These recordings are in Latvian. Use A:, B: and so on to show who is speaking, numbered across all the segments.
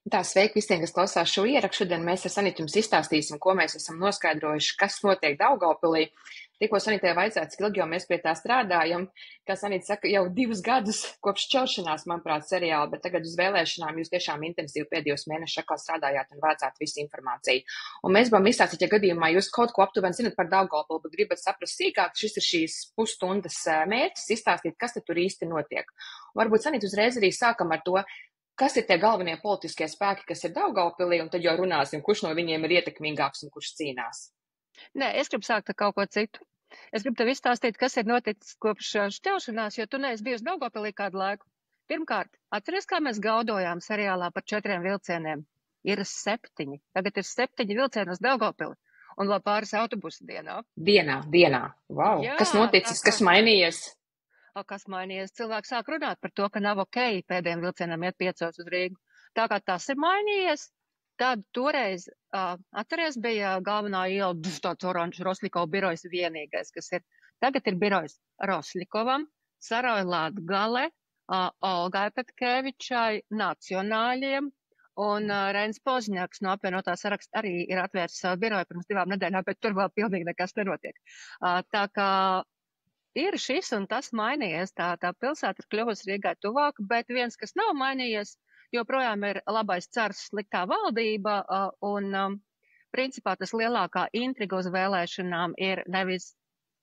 A: Tā, sveiki visiem, kas klausās šo ierakstu. Šodien mēs ar Sanitu jums izstāstīsim, ko mēs esam noskaidrojuši, kas notiek Daugavpilī. Tikko Sanitē vaicāts, cik ilgi jau mēs pie tā strādājam. Kā Sanita saka, jau 2 gadus kopš šķelšanās, manuprāt, seriāla, bet tagad uz vēlēšanām jūs tiešām intensīvi pēdējos mēnešus atkal strādājāt un vācāt visu informāciju. Un mēs gribam izstāstīt, ja gadījumā jūs kaut ko aptuveni zinat par Daugavpili, bet gribat saprast sīkāk, šis ir šīs pusstundas mērķis, izstāstīt, kas te tur īsti notiek. Un varbūt Sanita uzreiz arī sākam ar to, kas ir tie galvenie politiskie spēki, kas ir Daugavpilī, un tad jau runāsim, kurš no viņiem ir ietekmīgāks un kurš cīnās.
B: Nē, es gribu sākt ar kaut ko citu. Es gribu tev izstāstīt, kas ir noticis kopš šķelšanās, jo tu neesi bijusi Daugavpilī kādu laiku. Pirmkārt, atceries, kā mēs gaudojām seriālā par 4 vilcieniem? Ir 7. Tagad ir 7 vilcieni uz Daugavpili un vēl pāris autobusu dienā.
A: Dienā. Wow.
B: Jā,
A: kas noticis, kas mainījies?
B: Kas mainījies? Cilvēki sāk runāt par to, ka nav ok pēdējiem vilcienam iet 5 uz Rīgu. Tā kā tas ir mainījies, tad toreiz, atceries, bija galvenā iela, tāds oranžs Rosļikova birojs vienīgais, kas ir. Tagad ir birojs Rosļikovam, Saroja Latgale, Olgai Petkevičai, Nacionāļiem, un Reins Pozņaks no apvienotā saraksta arī ir atvērts savu biroju pirms 2 nedēļām, bet tur vēl pilnīgi nekas nenotiek. Tā kā ir šis un tas mainījies, tā pilsēta ir kļuvusi Rīgai tuvāk, bet viens, kas nav mainījies, joprojām ir labais cars, sliktā valdība, un principā tas lielākā intriga uz vēlēšanām ir nevis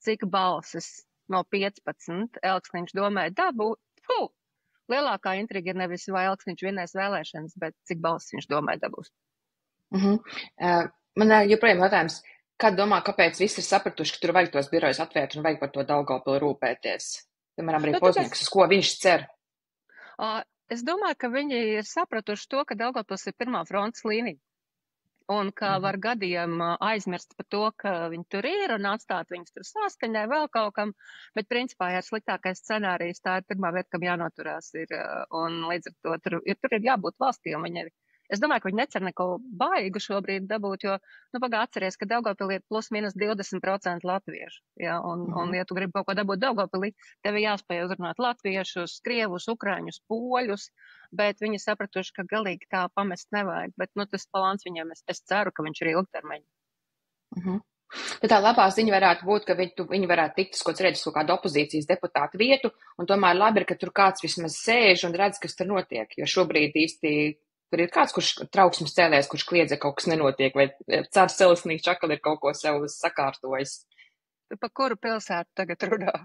B: cik balsis no 15 Elksniņš domē dabūt. Lielākā intriga ir nevis vai Elksniņš vinnēs vēlēšanas, bet cik balsis viņš domē dabūs.
A: Man joprojām jautājums. Kā domā, kāpēc visi ir sapratuši, ka tur vajag tos birojus atvērt un vajag par to Daugavpili rūpēties? Piemēram, arī Pozņaks, uz ko viņš cer?
B: Es domāju, ka viņi ir sapratuši to, ka Daugavpils ir pirmā frontes līnija. Un ka var gadiem aizmirst par to, ka viņi tur ir un atstāt viņus tur saskaņai vēl kaut kam. Bet principā ir sliktākais scenārijs, tā ir pirmā vieta, kam jānoturās ir. Un līdz ar to tur ir jābūt valstī. Es domāju, ka viņi necer neko baigu šobrīd dabūt, jo, atceries, ka Daugavpilī ir plus mīnus 20% latviešu. Ja? Un ja tu gribi kaut ko dabūt Daugavpilī, tev jāspēj uzrunāt latviešus, krievus, ukraiņus, poļus, bet viņi sapratuši, ka galīgi tā pamest nevajag. Bet, tas plāns viņiem, es ceru, ka viņš ir ilgtermiņa.
A: Bet tā labā ziņa varētu būt, ka viņi varētu tikt uz kaut kādu opozīcijas deputātu vietu, un tomēr labi ir, ka tur kāds vismaz sēž un redz, kas tur notiek, jo šobrīd īsti tur ir kāds, kurš trauksmes cēlēs, kurš kliedz, ka kaut kas nenotiek, vai Cārs Celesnīgs čakal ir kaut ko sev sakārtojis.
B: Par kuru pilsētu tagad runā?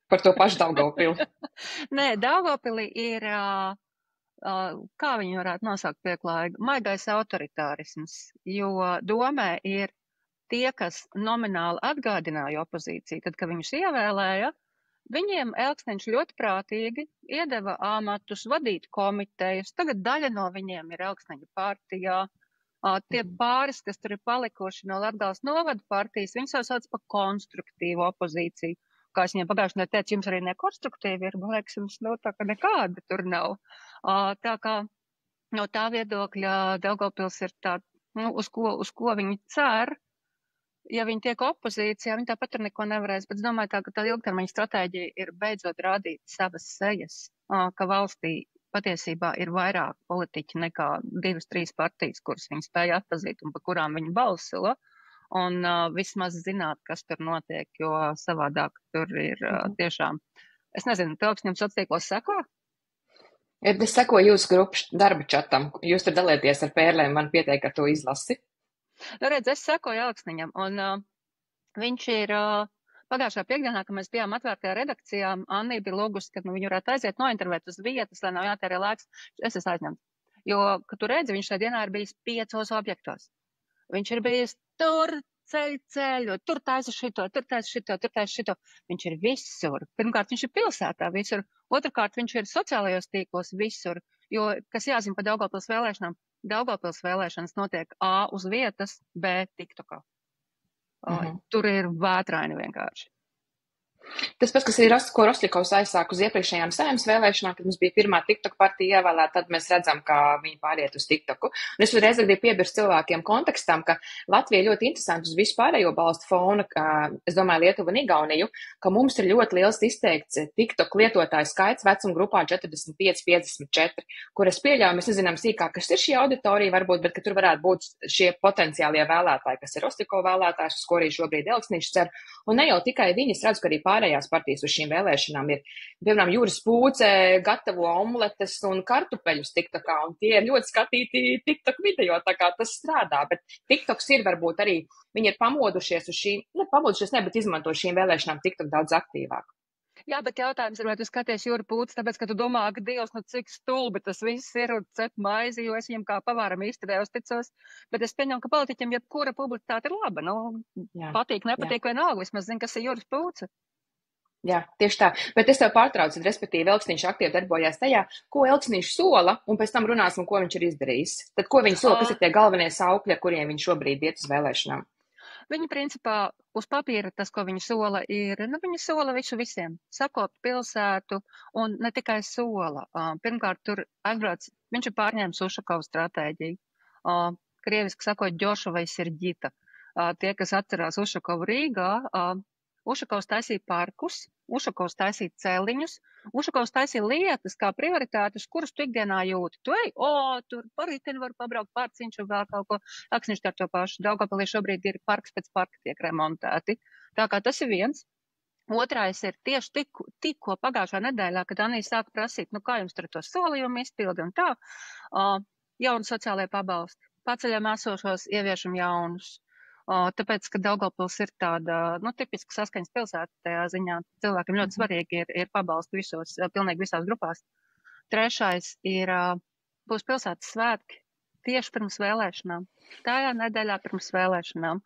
A: Par to pašu Daugavpili.
B: Nē, Daugavpilī ir, kā viņi varētu nosaukt pieklājīgi, maigais autoritārisms, jo domē ir tie, kas nomināli atgādināja opozīciju, tad, kad viņus ievēlēja, viņiem Elksniņš ļoti prātīgi iedeva amatus, vadīt komitejas. Tagad daļa no viņiem ir Elksniņa partijā. Tie pāris, kas tur ir palikuši no Latgales novada partijas, viņi savu sauc par konstruktīvu opozīciju. Kā es viņiem pagājušajā nedēļā teicu, jums arī nekonstruktīvi ir, man liekas, jums tā ka nekāda tur nav. Tā kā no tā viedokļa Daugavpils ir tā, uz ko viņi cer. Ja viņi tiek opozīcijā, viņi tāpat tur neko nevarēs, bet es domāju, ka tā ilgtermiņa stratēģija ir beidzot rādīt savas sejas, ka valstī patiesībā ir vairāk politiķi nekā 2-3 partijas, kuras viņi spēja atpazīt un par kurām viņi balso, un vismaz zināt, kas tur notiek, jo savādāk tur ir tiešām, es nezinu, Telpsņums sociālos seko?
A: Es sekoju jūsu grupas darba čatam, jūs tur dalieties ar pērlēm, man pieteik ar to izlasi.
B: Redz, es sekoju Elksniņam, un viņš ir pagājušā piekdienā, kad mēs bijām atvērtajā redakcijā, Anni bija lūgusi, ka viņu varētu aiziet nointervēt uz vietas, lai nav jātērē laiks. Es esmu aizņemts. Jo, kad tu redzi, viņš šajā dienā ir bijis 5 objektos. Viņš ir bijis tur ceļu, tur taisa šito. Viņš ir visur. Pirmkārt, viņš ir pilsētā visur. Otrkārt, viņš ir sociālajos tīklos visur. Jo, kas jāzina par Daugavpils vēlēšanām, Daugavpils vēlēšanas notiek A uz vietas, B TikTokā. Tur ir vētraini vienkārši.
A: Tas pats, kas ir ko Rosļikovs aizsāk uz iepriekšējām Saeimas vēlēšanām, kad mums bija pirmā TikTok partija ievēlēta, tad mēs redzam, kā viņi pāriet uz TikToku. Un es uzreiz gribu piebirst cilvēkiem kontekstam, ka Latvija ļoti interesanti uz visu pārējo balstu fonu, ka, es domāju, Lietuvu un Igauniju, ka mums ir ļoti liels izteikts TikTok lietotāju skaits vecuma grupā 45-54, kur es pieļauju, mēs nezinām sīkāk, kas ir šī auditorija varbūt, bet ka tur varētu būt šie potenciālie vēlētāji, kas ir Rosļikova vēlētājs, uz ko arī šobrīd Elksniņš cer. Un ne jau tikai viņi, es redzu, ka arī pārējās partijas uz šīm vēlēšanām ir, piemēram, Juris Pūce gatavo omletes un kartupeļus TikTokā, un tie ir ļoti skatīti TikTok video, tā kā tas strādā, bet TikToks ir varbūt arī, viņi ir pamodušies uz šīm, bet izmanto šīm vēlēšanām TikTok daudz aktīvāk.
B: Jā, bet jautājums ir, vai tu skaties Juri Pūci, tāpēc, ka tu domā, ka Dievs, nu cik stulbi tas viss ir un cep maizi, jo es viņam kā pavāram īsti neusticos, bet es pieņemu, ka politiķiem jebkura publicitāte ir laba, nu, patīk, nepatīk vienalga, vismaz zinu, kas ir Juris Pūci.
A: Jā, tieši tā. Bet es tev pārtraucu, respektīvi, Elksniņš aktīvi darbojās tajā, ko Elksniņš sola, un pēc tam runāsim, ko viņš ir izdarījis. Tad, ko viņš sola, kas ir tie galvenie saukļi, ar kuriem viņš šobrīd iet uz vēlēšanām?
B: Viņi principā uz papīra tas, ko viņi sola, ir, nu, viņi sola visu visiem, sakopt pilsētu un ne tikai sola. Pirmkārt, tur atbrauc, viņš ir pārņēmis Ušakovu stratēģiju. Krieviski sakot, ģošava ir ģita. Tie, kas atcerās Ušakovu Rīgā, Ušakovs taisīja parkus, Ušakovs taisīja celiņus, Ušakovs taisīja lietas kā prioritātes, kuras tu ikdienā jūti. Tu ej, tur parīteni var pabraukt pārciņš un vēl kaut ko. Elksniņš ar to pašu. Daugavpilī šobrīd ir parks pēc parka tiek remontēti. Tā kā tas ir viens. Otrais ir tieši tikko pagājušā nedēļā, kad Anija sāka prasīt, nu kā jums tur to solījumu izpildi un tā, jauni sociālajie pabalsti. Paceļam esošos, ieviešam jaunus. Tāpēc, ka Daugavpils ir tāda, nu, tipiska saskaņas pilsēta tajā ziņā. Cilvēkiem ļoti svarīgi ir pabalsti visos, pilnīgi visās grupās. Trešais ir, būs pilsētas svētki tieši pirms vēlēšanām. Tajā nedēļā pirms vēlēšanām,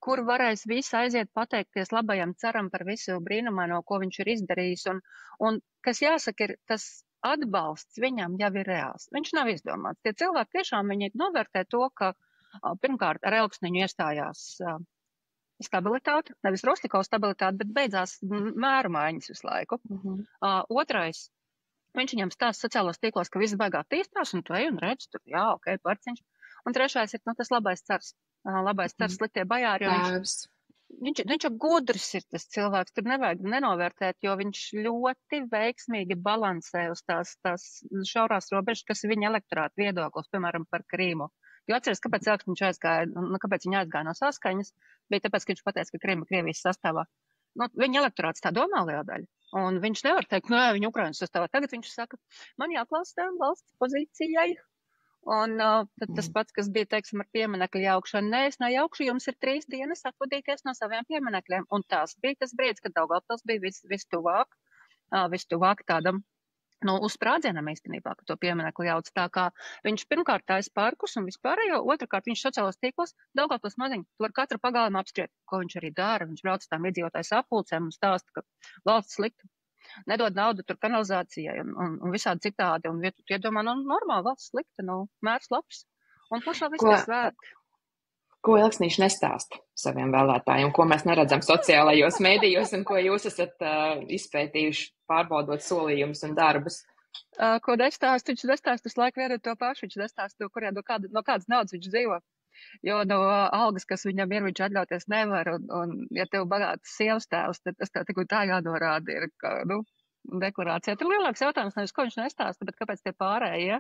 B: kur varēs visi aiziet pateikties labajam ceram par visu brīnumaino, ko viņš ir izdarījis. Un kas jāsaka, ir tas atbalsts viņam jau ir reāls. Viņš nav izdomāts. Tie cilvēki tiešām viņi novērtē to, ka pirmkārt, ar Elksniņu iestājās stabilitāte, nevis Rosļikova stabilitāte, bet beidzās mēru maiņas visu laiku. Otrais, viņš viņam stāsta sociālos tīklos, ka viss baigā tīstās, un tu ej un redz, tur, jā, ok, parciņš. Un trešais ir, nu, tas labais cars. Labais cars sliktie bajāri, jo viņš jau gudrs ir tas cilvēks, tur nevajag nenovērtēt, jo viņš ļoti veiksmīgi balansē uz tās šaurās robežas, kas ir viņa elektorāta viedoklis, piemēram, par Krīmu. Jo atceries, kāpēc Elksniņš kāpēc viņa aizgāja no saskaņas, bija tāpēc, ka viņš pateica, ka Krīma Krievijas sastāvā. Nu, viņa elektorāts tā domā liela daļa. Un viņš nevar teikt, nē, viņa Ukrainas sastāvā. Tagad viņš saka, man jāklāstā valsts pozīcijai. Un tad tas pats, kas bija, teiksim, ar pieminekļu jaukšanu. Nē, es nejaukšu, jums ir 3 dienas atvadīties no saviem pieminekļiem. Un tas bija tas brīdis, kad Daugavpils bija vistuvāk tādam, nu, uz sprādzienam īstenībā, ka to pieminekli jauc. Tā kā viņš pirmkārt taisa parkus un vispārējo, otrkārt viņš sociālos tīklos Daugavpils maziņu. Tu var katru pagalmu apskriet, ko viņš arī dara. Viņš brauc tām iedzīvotāju sapulcēm un stāsta, ka valsts slikta. Nedod naudu tur kanalizācijai un visādi citādi. Un vietu iedomā, nu, normāli valsts slikta, nu, mērs labs. Un kurš vēl vispār svētki?
A: Ko Elksniņš nestāsta saviem vēlētājiem, ko mēs neredzam sociālajos mēdījos un ko jūs esat izpētījuši, pārbaudot solījumus un darbus?
B: Ko nestāsta? Viņš nestāsta visu laiku vienu to pašu. Viņš nestāsta, no kādas naudas viņš dzīvo. Jo no algas, kas viņam ir, viņš atļauties nevar. Un ja tev bagātas sievas tēvs, tad tas tev tā jānorāda ir, ka, nu, deklarācijā. Tur lielāks jautājums nevis, ko viņš nestāsta, bet kāpēc tie pārējie,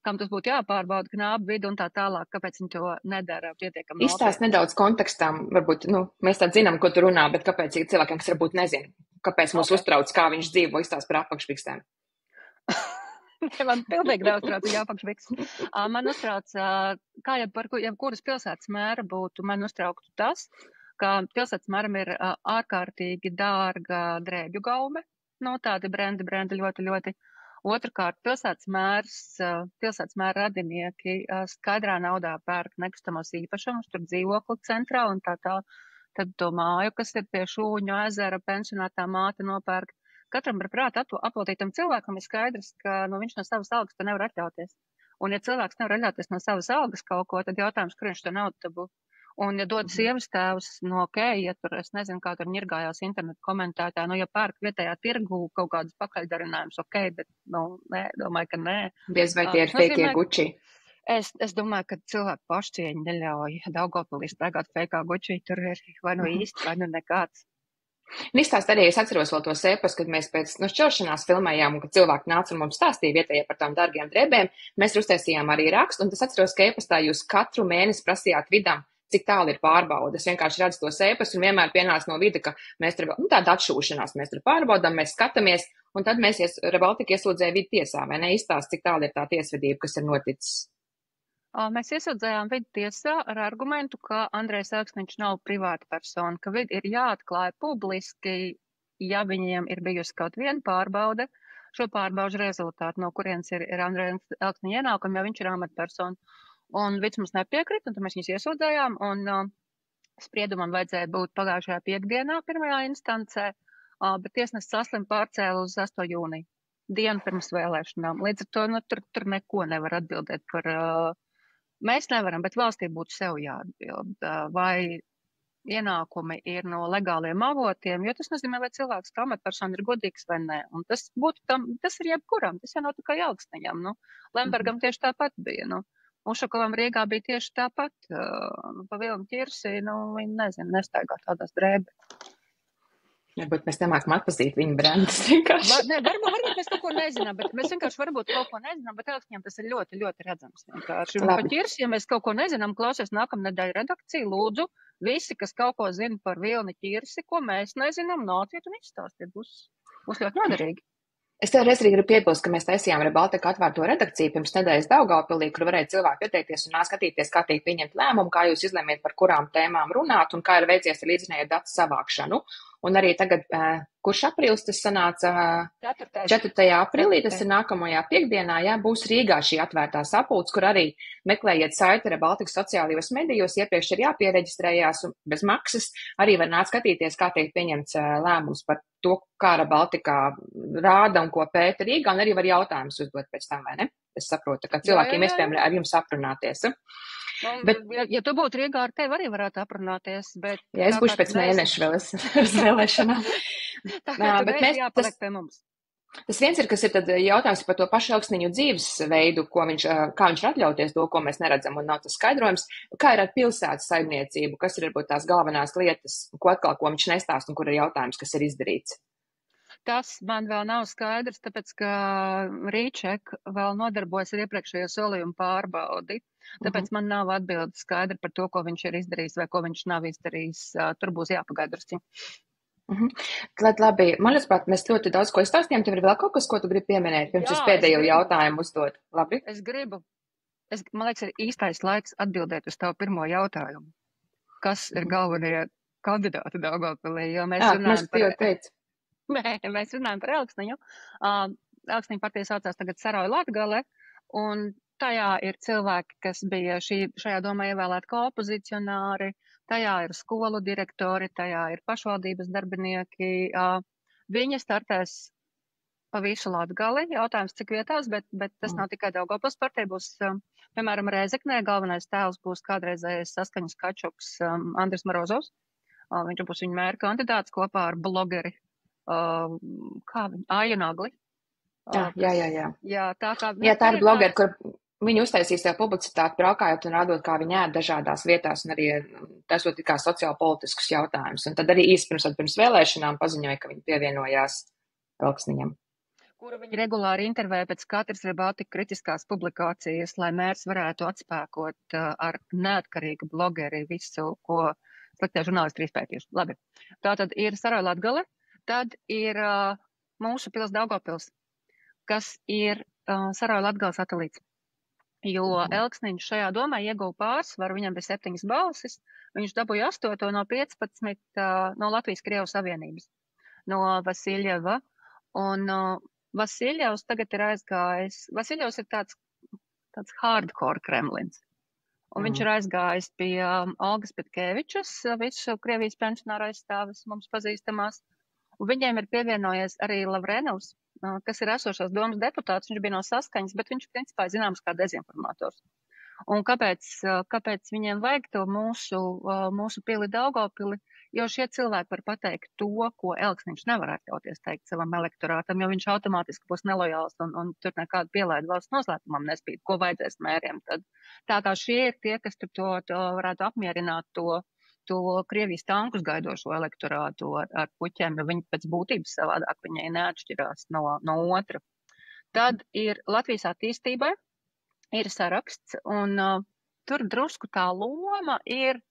B: kam tas būtu jāpārbauda, knābu vidu un tā tālāk, kāpēc viņi to nedara pietiekami.
A: Izstāst nedaudz kontekstam, varbūt, nu, mēs tā zinām, ko tu runā, bet kāpēc ir cilvēkiem, kas varbūt nezina, kāpēc mūs uztrauc, kā viņš dzīvo, izstāst par apakšpikstēm.
B: Man pilnīgi neuztrauc apakšpiks. Man uztrauc, kā jau par kuras pilsētas mēra būtu, man uztrauktu tas, ka pilsētas mēram ir ārkārtīgi dārga drēbju gaume, no tādi brendi ļoti. Otrakārt, pilsētas mēra radinieki skaidrā naudā pērk nekustamos īpašumus, tur dzīvokli centrā un tā. Tad to māju, kas ir pie Šūņu ezera, pensionātā māte nopērk. Katram par prātu aplūtītam cilvēkam ir skaidrs, ka viņš no savas algas to nevar atļauties. Un ja cilvēks nevar atļauties no savas algas kaut ko, tad jautājums, kur viņš to naudu dabū. Un, ja dod sievas tēvs no ja tur, es nezinu, kā tur ņirgājās internetu komentētā, ja pērk vietējā tirgu kaut kādus pakaļdarinājumus, bet, nē, domāju, ka nē.
A: Diez vai tie ir fēkie Gucci?
B: Es domāju, ka cilvēku pašcieņa neļauj Daugavpilī staigāt fēkā Gucci, tur ir vai nu īsti, vai nu nekāds.
A: Nīstās arī es atceros vēl to sēpas, kad mēs pēc šķiršanās filmējām, un kad cilvēki nāca un mums stāstīja vietējie par tām dārgiem drēbēm, mēs uztaisījām arī rakstu, un tas atceros, ka ēpastā jūs katru mēnesi prasījāt vidam, cik tālu ir pārbauda. Es vienkārši redzu to sēpas un vienmēr pienāca no vida, ka mēs tur, tāda atšūšanās, mēs tur pārbaudām, mēs skatāmies, un tad mēs Rebaltika iesūdzēja vidu tiesā, vai ne, izstāst, cik tālu ir tā tiesvedība, kas ir noticis.
B: Mēs iesūdzējām vidu tiesā ar argumentu, ka Andrejs Elksniņš nav privāta persona, ka vidi ir jāatklāja publiski, ja viņiem ir bijusi kaut viena pārbaude, šo pārbaužu rezultātu, no kurienes ir Andreja Elksniņa ienākumi, ja viņš ir amatpersona. Un vids mums nepiekrita, un tad mēs viņus iesūdzējām, un spriedumam vajadzēja būt pagājušajā piekdienā pirmajā instancē, bet tiesnesis saslim pārcēla uz 8. jūniju, dienu pirms vēlēšanām. Līdz ar to tur neko nevar atbildēt par... Mēs nevaram, bet valstī būtu sev jāatbild, vai ienākumi ir no legāliem avotiem, jo tas nozīmē, vai cilvēks kā amatpersona ir godīgs vai nē. Un tas ir jebkuram, tas jau nav tikai Elksniņam. Lembergam tieši tāpat bija. Ušakovam Rīgā bija tieši tāpat. Pa Vilnu Ķirsi, viņi nestaigā tādās drēbēs.
A: Varbūt mēs nemākam atpazīt viņu brendus vienkārši.
B: Varbūt mēs kaut ko nezinām, bet mēs vienkārši varbūt kaut ko nezinām, bet Elksniņam tas ir ļoti, ļoti redzams vienkārši. Un pa Ķirsi, ja mēs kaut ko nezinām, klausies nākamnedēļ redakciju, lūdzu, visi, kas kaut ko zina par Vilni Ķirsi, ko mēs nezinām, nāciet un izstāstiet, būs ļoti noderīgi.
A: Es tev reiz arī gribu piebilst, ka mēs taisījām Rebaltika atvērto redakciju pirms nedēļas Daugavpilī, kur varēja cilvēki pieteikties un skatīties, kā tiek pieņemt lēmumu, kā jūs izlēmiet, par kurām tēmām runāt un kā ir veicies ar līdzinējo datu savākšanu. Un arī tagad, kurš aprīlis tas sanāca? 4. aprīlī, tas ir nākamajā piekdienā, būs Rīgā šī atvērtā sapulce, kur arī meklējiet saiti Rebaltika sociālajos medijos, iepriekš ir jāpiereģistrējās un bez maksas, arī var nākt skatīties, kā tiek pieņemts lēmums par to, kā Rebaltika rāda un ko pēta Rīgā, un arī var jautājumus uzdot pēc tam, vai ne? Es saprotu, ka cilvēkiem iespējams ar jums aprunāties.
B: Bet, ja tu būtu Rīgā, ar tevi arī varētu aprunāties, bet...
A: Ja es būšu pēc mēneša vēl uz vēlēšanām.
B: Bet mēs jāpaliek pie mums.
A: Tas viens ir, kas ir tad jautājums par to pašu Elksniņu dzīvesveidu, kā viņš ir atļauties to, ko mēs neredzam un nav tas skaidrojums. Kā ir ar pilsētas saimniecību, kas ir varbūt tās galvenās lietas, ko viņš nestāst un kur ir jautājums, kas ir izdarīts?
B: Tas man vēl nav skaidrs, tāpēc, ka Rīček vēl nodarbojas ar iepriekšējo solījumu pārbaudi. Tāpēc man nav atbildes skaidri par to, ko viņš ir izdarījis vai ko viņš nav izdarījis. Tur būs jāpagaida drusciņ.
A: Labi, man liekas, mēs ļoti daudz ko izstāstījām. Tev ir vēl kaut kas, ko tu gribi pieminēt, pirms es pēdējo jautājumu uzdot? Labi?
B: Es gribu. Man liekas, ir īstais laiks atbildēt uz tavu pirmo jautājumu. Kas ir galvenie kandidāti Daugavpilī? Jo mēs runājam par Elksniņu. Elksniņu partija saucās tagad Saroja Latgale, un tajā ir cilvēki, kas bija šajā domā ievēlēti kā opozicionāri, tajā ir skolu direktori, tajā ir pašvaldības darbinieki. Viņi startēs pa visu Latgali. Jautājums, cik vietās, bet tas nav tikai Daugavpils partija, būs, piemēram, Rēzeknē galvenais tēls būs kādreizējais Saskaņas kačuks Andris Marozovs. Viņš būs viņa mēra kandidāts kopā ar blogeri. Aija Nagli.
A: Jā, tā ir blogeri, kur viņi uztaisīs tev publicitāti braukājot un rādot, kā viņi ēd dažādās vietās un arī taisot tikai sociālpolitiskus jautājumus. Un tad arī pirms vēlēšanām paziņoja, ka viņi pievienojās Elksniņam.
B: Kuru viņi regulāri intervēja pēc katras Rebaltika kritiskās publikācijas, lai mērs varētu atspēkot ar neatkarīgu blogeri visu, ko sliktie žurnālisti ir izpētījuši. Labi. Tātad ir Saroja Latgale. Tad ir mūsu pils Daugavpils, kas ir Saroja Latgales satelīts. Jo Elksniņš šajā domā ieguva pārsvaru, viņam bija 7 balsis, viņš dabūja 8 no 15 no Latvijas-Krievijas Savienības, no Vasiljeva. Un Vasiljevs tagad ir aizgājis, Vasiljevs ir tāds hardcore Kremlins. Un viņš ir aizgājis pie Olgas Petkevičas, visu Krievijas pensionāru aizstāvis mums pazīstamās. Un viņiem ir pievienojies arī Lavrenovs, kas ir esošās domas deputāts. Viņš bija no Saskaņas, bet viņš principā ir zināms kā dezinformators. Un kāpēc viņiem vajag to mūsu pili Daugavpili? Jo šie cilvēki var pateikt to, ko Elksniņš nevar atļauties teikt savam elektorātam, jo viņš automātiski būs nelojāls un tur nekādu pielaidu valsts noslēpumam nespīd, ko vajadzēs mēriem. Tad, tā kā šie ir tie, kas tur to varētu apmierināt to Krievijas tankus gaidošo elektorātu ar puķiem, jo viņi pēc būtības savādāk viņai neatšķirās no otra. Tad ir Latvijas attīstībai, ir saraksts, un tur drusku tā loma ir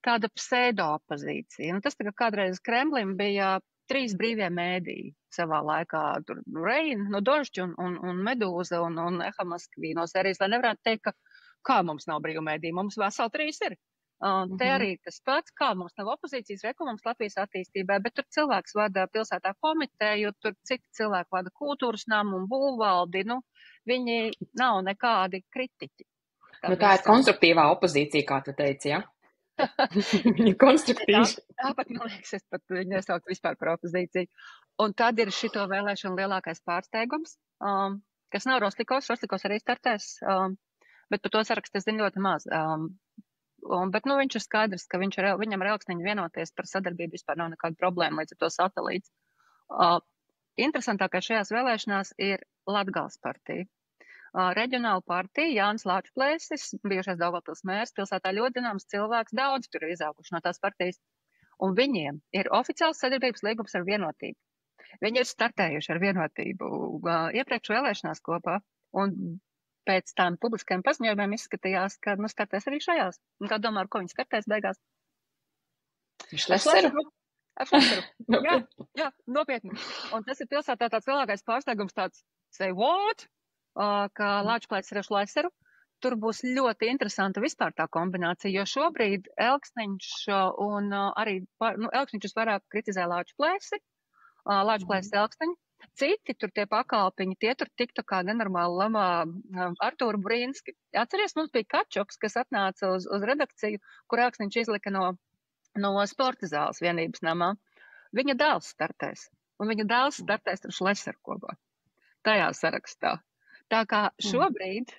B: tāda pseido-opozīcija. Nu, tas tā kā kādreiz Kremlim bija 3 brīvie mēdīji savā laikā, tur Reina, no Dožģi un Medūza un Eha Maskvī no sērijas, lai nevarētu teikt, kā mums nav brīvu mēdīju, mums veseli 3 ir. Te arī tas pats, kā mums nav opozīcijas rekomums Latvijas attīstībai, bet tur cilvēks vada pilsētā komiteju, tur citi cilvēki vada kultūras namu un būvvaldi, nu, viņi nav nekādi kritiķi.
A: Nu, tā ir konstruktīvā opozīcija, kā tu teici, ja? Viņa konstruktīvi.
B: Tāpat, man liekas, es pat viņu nesaukt vispār par opozīciju. Un tad ir šito vēlēšanu lielākais pārsteigums, kas nav Rostikos arī startēs, bet par to sarakstu es zinu ļoti maz. Bet, nu, viņš ir skaidrs, ka viņam ar Elksniņu vienoties par sadarbību vispār nav nekāda problēma, līdz ar to satelīts. Interesantākais šajās vēlēšanās ir Latgales partija. Reģionāla partija, Jānis Lāčplēsis, bijušais Daugavpils mērs, pilsētā ļoti zināms cilvēks, daudz tur ir izauguši no tās partijas, un viņiem ir oficiāls sadarbības līgums ar Vienotību. Viņi ir startējuši ar Vienotību iepriekš vēlēšanās kopā, un pēc tām publiskajiem paziņojumiem izskatījās, ka startēs arī šajās. Un kā domā, ar ko viņi startēs beigās?
A: Šleseru?
B: Ar Šleseru. Jā, nopietni. Un tas ir pilsētā tāds lielākais pārsteigums, tāds say what? Ka Lāčplēsis ar Šleseru. Tur būs ļoti interesanta vispār tā kombinācija, jo šobrīd Elksniņš un arī, Elksniņš vairāk kritizē Lāčplēsi, Lāčplēsis Elksniņu. Citi tur tie pakalpiņi, tie tur tiktu kā nenormāli lamā Artūru Brīnski. Atceries, mums bija Kačoks, kas atnāca uz redakciju, kur Elksniņš izlika no sporta zāles vienības namā. Viņa dēls startēs, un viņa dēls startēs ar Šleseru kopā. Tajā sarakstā. Tā kā šobrīd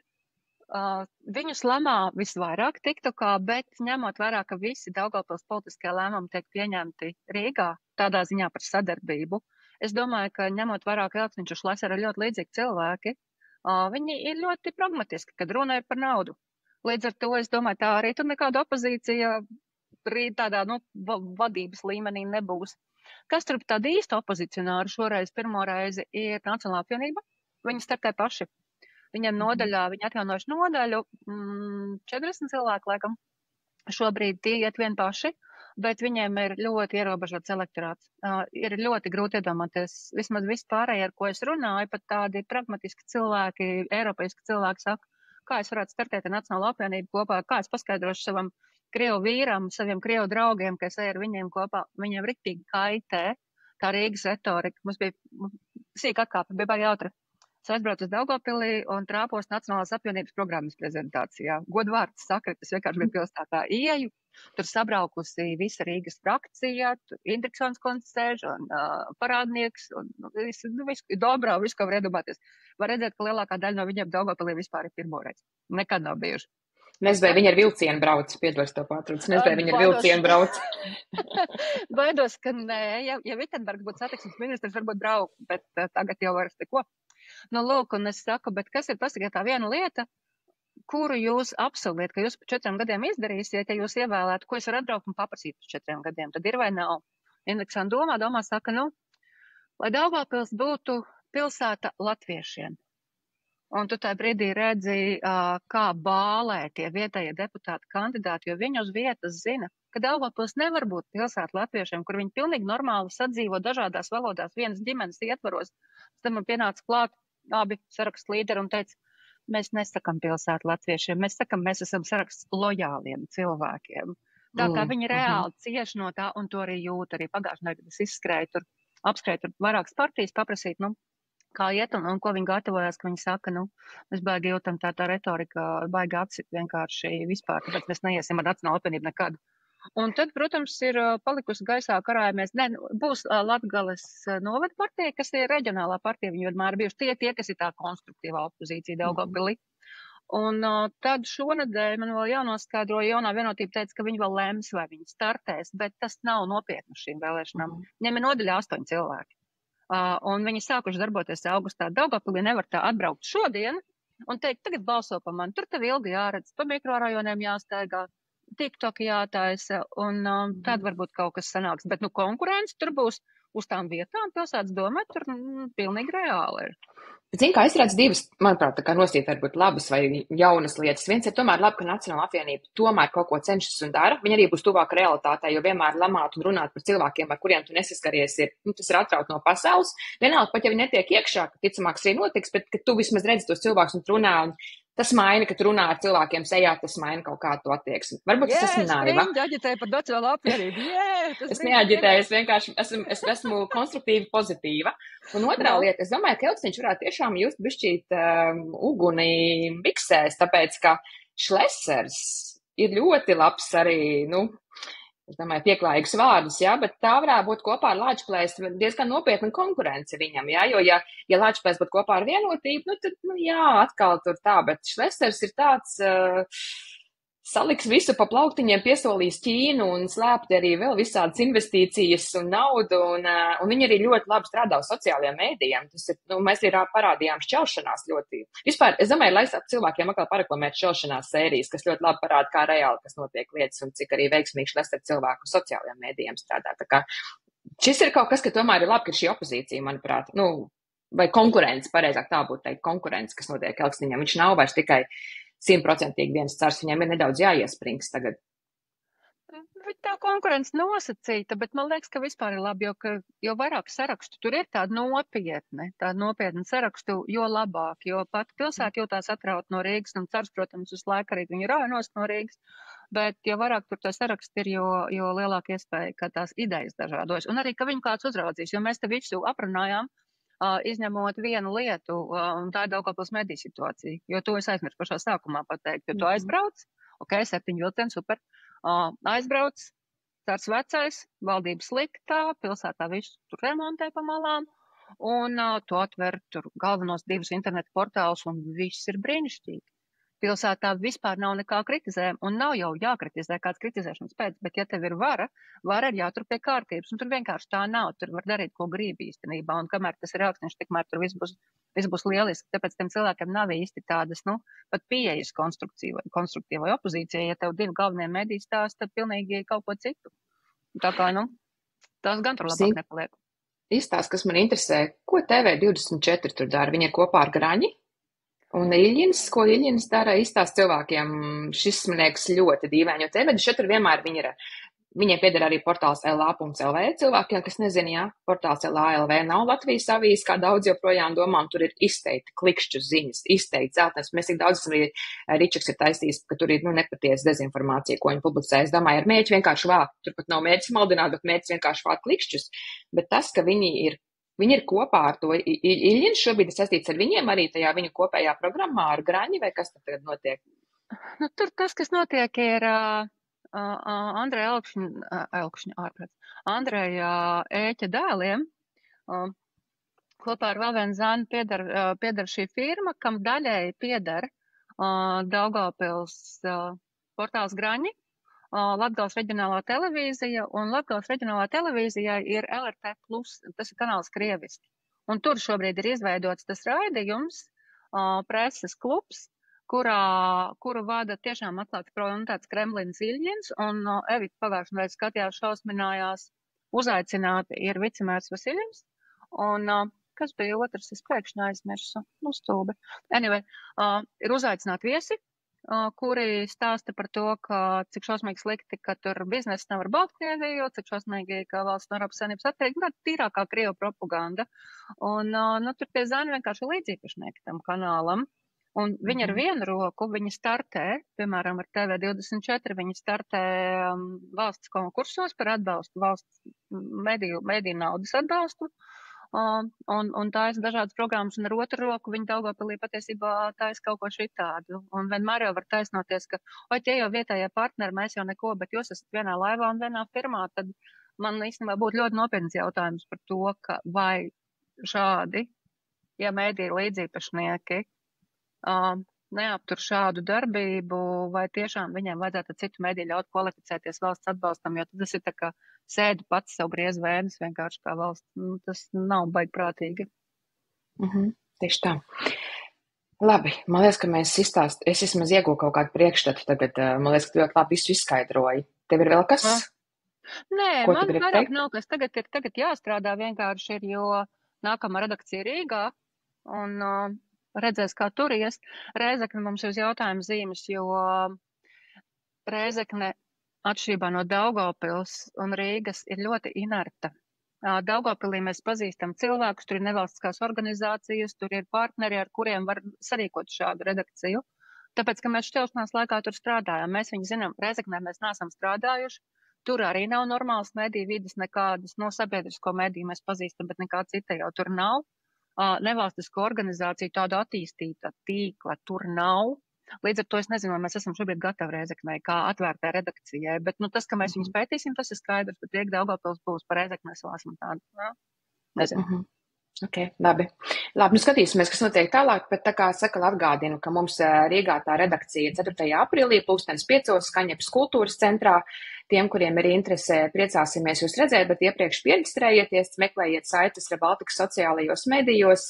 B: viņus lamā visvairāk tiktu kā, bet ņemot vērā, ka visi Daugavpils politiskie lēmumi tiek pieņemti Rīgā, tādā ziņā par sadarbību. Es domāju, ka ņemot vērā, ka Elksniņš un Šlesera ir ļoti līdzīgi cilvēki, viņi ir ļoti pragmatiski, kad runa ir par naudu. Līdz ar to, es domāju, tā arī tur nekāda opozīcija tādā, vadības līmenī nebūs. Kas tur tāda īsta opozicionāra šoreiz pirmo reizi ir Nacionālā apvienība? Viņi startē paši. Viņiem nodaļā, viņi atjaunojuši nodaļu, 40 cilvēku laikam. Šobrīd tie iet vien paši. Bet viņiem ir ļoti ierobežots elektorāts. Ir ļoti grūti iedomāties, vismaz vispārēji, ar ko es runāju, pat tādi pragmatiski cilvēki, eiropeiski cilvēki saka, kā es varētu startēt ar Nacionālo apvienību kopā, kā es paskaidrošu savam krievu vīram, saviem krievu draugiem, ka es eju ar viņiem kopā, viņiem riktīgi kaitē tā Rīgas retorika. Mums bija sīka atkāpe, bija baigi jautri. Es aizbraucu uz Daugavpilī un trāpos Nacionālās apvienības programmas prezentācijā. Godvārds sakrit, es vienkārši biju pilsētā ieju, tur sabraukusi visa Rīgas frakcija, Indriksons kundze sēž un parādnieks, un visu Dobrā, visu, ko var iedomāties. Var redzēt, ka lielākā daļa no viņiem Daugavpilī vispār ir pirmoreiz. Nekad nav bijuši.
A: Nezinu, vai viņi ar vilcienu brauc, piedod to pārtrauc. Nezinu, vai viņi ar vilcienu brauc.
B: Baidos, ka nē, ja Vitenbergs būtu satiksmes ministrs, varbūt braukt, bet tagad jau vairs neko. Nu, lūk, un es saku, bet kas ir pasakiet tā viena lieta, kuru jūs apsoliet, ka jūs par 4 gadiem izdarīsiet, ja jūs ievēlētu, ko es varu atbraukt un paprasīt par 4 gadiem, tad ir vai nav? Indeksāna domā, saka, lai Daugavpils būtu pilsēta latviešiem. Un tu tajā brīdī redzi, kā bālē tie vietējie deputāti kandidāti, jo viņi uz vietas zina, ka Daugavpils nevar būt pilsēta latviešiem, kur viņi pilnīgi normāli sadzīvo dažādās valodās, vienas ģimenes ietvaros. Tad man pienāca klāt abi sarakstu līderi un teica, mēs nesakam pilsētu latviešiem, mēs sakam, mēs esam saraksts lojāliem cilvēkiem. Tā kā viņi reāli cieši no tā, un to arī jūt, arī pagājušajā nedēļā es izskrēju tur, apskrēju tur vairākas partijas, paprasīt, kā iet un ko viņi gatavojās, ka viņi saka, mēs baigi jūtam tā retorika, baigi atsit vienkārši vispār, tāpēc mēs neiesim ar Nacionālo apvienību nekad. Un tad, protams, ir palikusi gaisā karājamies, būs Latgales novada partija, kas ir reģionālā partija, viņi vienmēr bijuši tie, kas ir tā konstruktīvā opozīcija Daugavpilī. Un tad šonedēļ man vēl jānoskaidro, jaunā vienotība teica, ka viņi vēl lems, vai viņi startēs, bet tas nav nopietni šīm vēlēšanām. Viņiem ir nodaļā 8 cilvēki. Un viņi sākuši darboties augustā. Daugavpilī nevar tā atbraukt šodien un teikt, tagad balso pa mani. Tur tev ilgi jāredz, pa mikrorajoniem jāstaigā, TikTok jātaisa, un tad varbūt kaut kas sanāks. Bet, konkurence tur būs uz tām vietām, pilsētas domē, tur pilnīgi reāli ir.
A: Zinu, kā es redzu divas, manuprāt, tā kā nostīt varbūt labas vai jaunas lietas. Viens ir tomēr labi, ka Nacionāla apvienība tomēr kaut ko cenšas un dara. Viņa arī būs tuvāk realitātei, jo vienmēr lamāt un runāt par cilvēkiem, ar kuriem tu nesaskaries, tas ir atraut no pasaules. Vienalga, pat ja viņi netiek iekšā, ka ticamāk arī notiks, bet ka tu vismaz redzi tos cilvēkus un runā, un tas maina, ka tu runā ar cilvēkiem sejā, tas maina kaut kādu attieksmi. Varbūt es esmu naiva.
B: Jā, aģitēju par Nacionālo apvienību.
A: Es neaģitēju, es vienkārši esmu konstruktīvi pozitīva. Un otrā lieta, es domāju, ka Elksniņš varētu tiešām just bišķīt uguni miksēs, tāpēc, ka Šlesers ir ļoti labs arī, es domāju, pieklājīgs vārdus, jā, bet tā varētu būt kopā ar Lāčplēs diezgan nopietna konkurence viņam, jā, jo ja Lāčplēs būtu kopā ar vienotību, tad, jā, atkal tur tā, bet Šlesers ir tāds, saliks visu pa plauktiņiem, piesolīs Ķīnu un slēpti arī vēl visādas investīcijas un naudu, un viņi arī ļoti labi strādā uz sociālajiem mēdījiem. Tas ir, mēs arī parādījām šķelšanās ļoti. Vispār, es domāju, lai cilvēkiem atkal pareklamēt šķelšanās sērijas, kas ļoti labi parāda, kā reāli kas notiek lietas un cik arī veiksmīgi Šlesers cilvēku uz sociālajiem mēdījiem strādā. Tā kā šis ir kaut kas, ka tomēr ir labi, ka šī opozīcija, manuprāt, vai konkurence, pareizāk tā būtu teikt, konkurence, kas notiek Elksniņam. Viņš nav vairs tikai 100% viens cars, viņiem ir nedaudz jāiesprings tagad.
B: Tā konkurence nosacīta, bet man liekas, ka vispār ir labi, jo vairāk sarakstu tur ir tāda nopietna sarakstu, jo labāk, jo pat pilsēta jūtās atraut no Rīgas, un cars, protams, uz laiku arī viņi rauja nost no Rīgas, bet jo vairāk tur to sarakstu ir, jo lielāka iespēja, ka tās idejas dažādojas, un arī, ka viņi kāds uzraudzīs, jo mēs te visu aprunājām, izņemot vienu lietu, un tā ir Daugavpils mediju situācija, jo to es aizmirsu pašā sākumā pateikt, jo tu aizbrauc, 7 vilcieni, super, aizbrauc, cars vecais, valdības sliktā, pilsētā visu tur remontē pa malām, un tu atver tur galvenos 2 internetu portālus, un viss ir brīnišķīgi. Pilsētā vispār nav nekā kritizējama, un nav jau jākritizē kāds kritizēšanas pēc, bet ja tev ir vara ir jātur pie kārtības, un tur vienkārši tā nav, tur var darīt, ko grib īstenībā, un kamēr tas ir Elksniņš, tikmēr tur viss būs lieliski, tāpēc tiem cilvēkiem nav īsti tādas, pat pieejas konstruktīvai opozīcijai, ja tev 2 galvenie mediji stāsta pilnīgi kaut ko citu. Tā kā, tās gan tur labāk nepaliek.
A: Izstāst, kas man interesē, ko TV24 tur dara, viņi ir kopā ar Graņi? Un ko Iļņins dara, izstāst cilvēkiem, šis man liekas ļoti dīvaini, jo TV24 vienmēr viņiem pieder arī portāls LA.LV cilvēkiem, kas nezina, jā, portāls LA.LV nav Latvijas avīze, kā daudz joprojām domā, un tur ir izteikti klikšķu ziņas, izteikti celtnes. Mēs tik daudz esam arī Ričaks ir taisījis, ka tur ir nepatiesa dezinformācija, ko viņi publicē. Es domāju, ar mērķi vienkārši vākt, turpat nav mērķis maldināt, bet mērķis vienkārši vākt klikšķus. Bet tas, ka viņi ir kopā ar to, Iļņins šobrīd ir saistīts ar viņiem arī tajā viņu kopējā programmā ar Graņi, vai kas tad tagad notiek?
B: Tur tas, kas notiek, ir Andreja Ēķa dēliem. Kopā ar vēl vienu zāni piedar šī firma, kam daļēji piedar Daugavpils portāls Graņi, Latgales reģionālā televīzija, un Latgales reģionālā televīzijai ir LRT+, tas ir kanāls krieviski. Un tur šobrīd ir izveidots tas raidījums, preses klubs, kuru vada tiešām atklāts tāds Kremlins Iļņins, un Evita pagājušajā reizē skatījās šausminājās, uzaicināti ir vicemērs Vasiļins, un kas bija otrs, es pēkšņi aizmirsu, stulbi. Anyway, ir uzaicināti viesi, kuri stāsta par to, cik šausmīgi slikti, ka tur biznesa nevar Baltkrieviju, cik šausmīgi, ka valsts no Eiropas Savienības atteikti, tāda tīrākā Krievu propaganda. Un tur tie zēni vienkārši līdzīpašnieki tam kanālam. Un viņi ar vienu roku, viņi startē, piemēram, ar TV24, viņi startē valsts konkursos par atbalstu, valsts mediju naudas atbalstu. Un taisa dažādas programmas, un ar otru roku viņi Daugavpilī patiesībā taisa kaut ko šitādu. Un vienmēr jau var taisnoties, ka, tie jau vietējie partneri, mēs jau neko, bet jūs esat vienā laivā un vienā firmā, tad man īstenībā būtu ļoti nopietns jautājums par to, ka vai šādi, ja mēdī līdzīpašnieki, neaptur šādu darbību, vai tiešām viņiem vajadzētu ar citu mediju ļaut kvalificēties valsts atbalstam, jo tas ir tā kā sēdu pats sev griez vēdus vienkārši kā valsts. Tas nav baigi prātīgi.
A: Tieši tā. Labi, man liekas, ka es vismaz iegūju kaut kādu priekšstatu tagad, man liekas, ka tu ļoti labi visu izskaidroji. Tev ir vēl kas?
B: Nē,
A: Ko tu
B: man
A: gribi
B: vairāk
A: teikt?
B: nav kas. Tagad jāstrādā vienkārši ir, jo nākamā redakcija Rīgā un redzēs, kā tur ies. Rēzekne mums ir uz jautājumu zīmes, jo Rēzekne atšķirībā no Daugavpils un Rīgas ir ļoti inerta. Daugavpilī mēs pazīstam cilvēkus, tur ir nevalstiskās organizācijas, tur ir partneri, ar kuriem var sarīkot šādu redakciju. Tāpēc, ka mēs šķelšanās laikā tur strādājām, mēs viņu zinām, Rēzeknē mēs neesam strādājuši, tur arī nav normāls mediju vidas nekādas, no sabiedrisko mediju mēs pazīstam, bet nekā cita jau tur nav. Nevalstisko organizāciju tādu attīstīta tīkla tur nav. Līdz ar to es nezinu, vai mēs esam šobrīd gatavi Rēzeknei kā atvērtā redakcijai, bet tas, ka mēs viņus pētīsim, tas ir skaidrs, bet Rīga Daugavpils būs par Rēzekni, mēs vēl esam tādi. Nezinu.
A: Ok, labi. Labi, skatīsimies, kas notiek tālāk, bet tā kā saka, atgādinu, ka mums Rīgā tā redakcija 4. aprīlī 5:00 Skaņepes kultūras centrā. Tiem, kuriem ir interese, priecāsimies jūs redzēt, bet iepriekš pieregistrējieties, meklējiet saites Rebaltikas sociālajos medijos.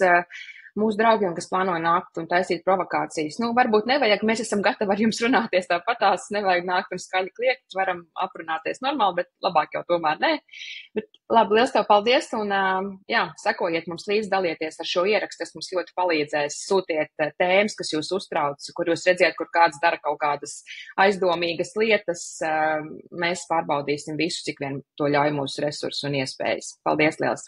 A: Mūsu draugiem, kas plānoja nākt un taisīt provokācijas. Varbūt nevajag, mēs esam gatavi ar jums runāties tāpatās, nevajag nākt un skaļi kliegt, varam aprunāties normāli, bet labāk jau tomēr nē. Bet labi, liels tev paldies un sekojiet mums līdz, dalieties ar šo ierakstu, tas mums ļoti palīdzēs, sūtiet tēmas, kas jūs uztrauc, kur jūs redziet, kur kāds dara kaut kādas aizdomīgas lietas. Mēs pārbaudīsim visu, cik vien to ļauj mūsu resursu un iespējas. Paldies liels!